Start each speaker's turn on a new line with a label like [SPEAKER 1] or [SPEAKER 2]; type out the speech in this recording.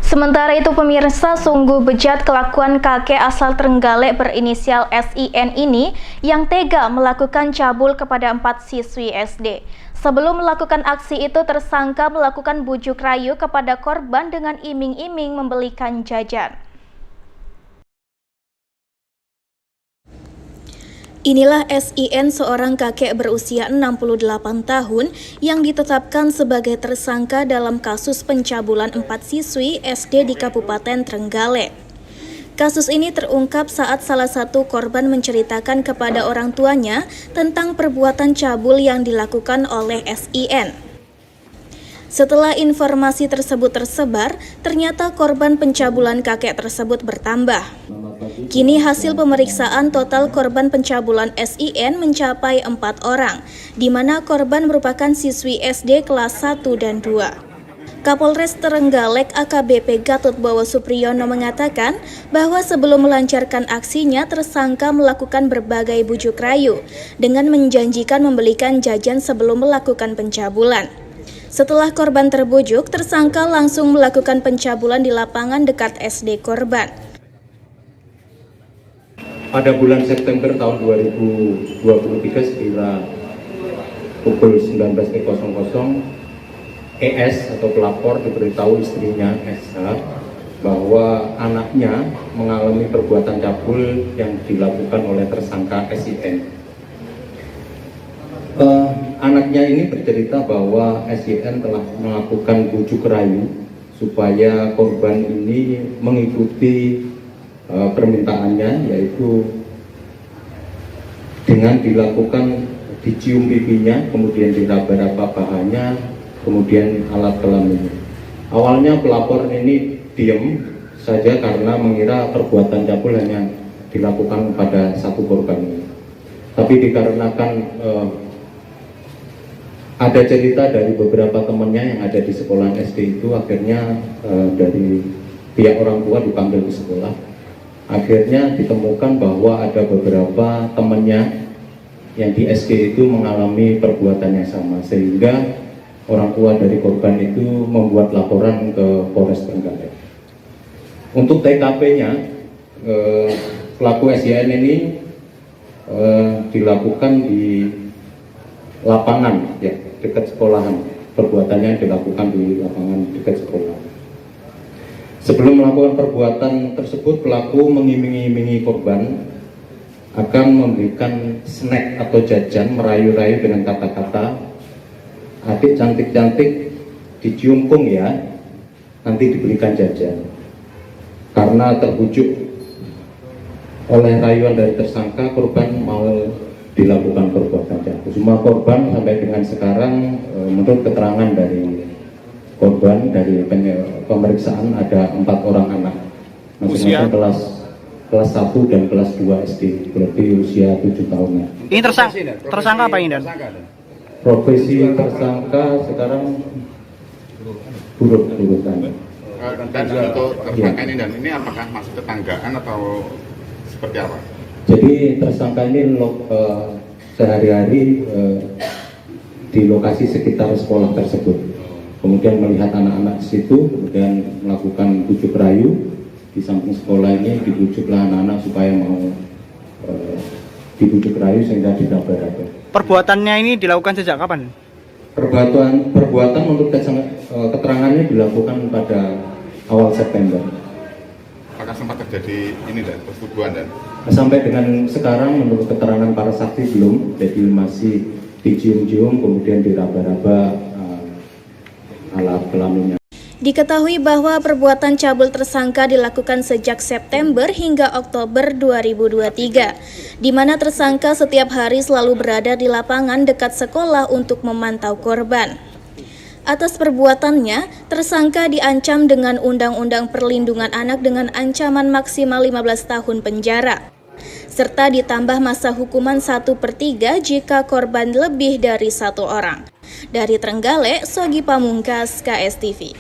[SPEAKER 1] Sementara itu pemirsa, sungguh bejat kelakuan kakek asal Trenggalek berinisial SIN ini yang tega melakukan cabul kepada 4 siswi SD. Sebelum melakukan aksi itu, tersangka melakukan bujuk rayu kepada korban dengan iming-iming membelikan jajan. Inilah SIN, seorang kakek berusia 68 tahun yang ditetapkan sebagai tersangka dalam kasus pencabulan 4 siswi SD di Kabupaten Trenggalek. Kasus ini terungkap saat salah satu korban menceritakan kepada orang tuanya tentang perbuatan cabul yang dilakukan oleh SIN. Setelah informasi tersebut tersebar, ternyata korban pencabulan kakek tersebut bertambah. Kini hasil pemeriksaan total korban pencabulan SIN mencapai 4 orang, di mana korban merupakan siswi SD kelas 1 dan 2. Kapolres Trenggalek AKBP Gatot Bowo Supriyono mengatakan bahwa sebelum melancarkan aksinya, tersangka melakukan berbagai bujuk rayu dengan menjanjikan membelikan jajan sebelum melakukan pencabulan. Setelah korban terbujuk, tersangka langsung melakukan pencabulan di lapangan dekat SD korban.
[SPEAKER 2] Pada bulan September tahun 2023 sekira pukul 19.00, ES atau pelapor diberitahu istrinya SH bahwa anaknya mengalami perbuatan cabul yang dilakukan oleh tersangka SIN. Anaknya ini bercerita bahwa SIN telah melakukan bujuk rayu supaya korban ini mengikuti permintaannya, yaitu dengan dilakukan dicium pipinya, kemudian diraba-raba pahanya, kemudian alat kelaminnya. Awalnya pelapor ini diam saja karena mengira perbuatan cabul hanya dilakukan pada satu korban ini. Tapi dikarenakan ada cerita dari beberapa temannya yang ada di sekolah SD itu, akhirnya dari pihak orang tua dipanggil ke sekolah. Akhirnya ditemukan bahwa ada beberapa temannya yang di SD itu mengalami perbuatan yang sama, sehingga orang tua dari korban itu membuat laporan ke Polres Trenggalek. Untuk TKP-nya, pelaku SIN ini dilakukan di lapangan, ya, dekat sekolahan. Perbuatannya dilakukan di lapangan dekat sekolah. Sebelum melakukan perbuatan tersebut, pelaku mengiming-imingi korban akan memberikan snack atau jajan, merayu-rayu dengan kata-kata, "Adik cantik-cantik, dicium kung ya, nanti diberikan jajan." Karena terbujuk oleh rayuan dari tersangka, korban mau dilakukan perbuatan cabul. Semua korban sampai dengan sekarang, menurut keterangan dari korban, dari pemeriksaan, ada 4 orang anak, masing-masing kelas 1 dan kelas 2 SD, berarti usia 7 tahun.
[SPEAKER 3] Ini tersangka apa ini, Dan?
[SPEAKER 2] Profesi tersangka sekarang buruh-buruhan.
[SPEAKER 4] Dan untuk tersangka ini, Dan, ini apakah masuk tetanggaan atau seperti apa?
[SPEAKER 2] Jadi tersangka ini sehari-hari di lokasi sekitar sekolah tersebut, kemudian melihat anak-anak di situ, kemudian melakukan bujuk rayu. Di samping sekolah ini dibujuklah anak-anak supaya mau dibujuk rayu sehingga diraba-raba.
[SPEAKER 3] Perbuatannya ini dilakukan sejak kapan?
[SPEAKER 2] Perbuatan untuk keterangannya dilakukan pada awal September.
[SPEAKER 4] Apakah sempat terjadi ini, Dan, persetubuhan, Dan?
[SPEAKER 2] Sampai dengan sekarang menurut keterangan para saksi belum, jadi masih dicium-cium kemudian diraba-raba alat kelaminnya.
[SPEAKER 1] Diketahui bahwa perbuatan cabul tersangka dilakukan sejak September hingga Oktober 2023, di mana tersangka setiap hari selalu berada di lapangan dekat sekolah untuk memantau korban. Atas perbuatannya, tersangka diancam dengan Undang-Undang Perlindungan Anak dengan ancaman maksimal 15 tahun penjara, serta ditambah masa hukuman 1/3 jika korban lebih dari 1 orang. Dari Trenggalek, Sogi Pamungkas, KSTV.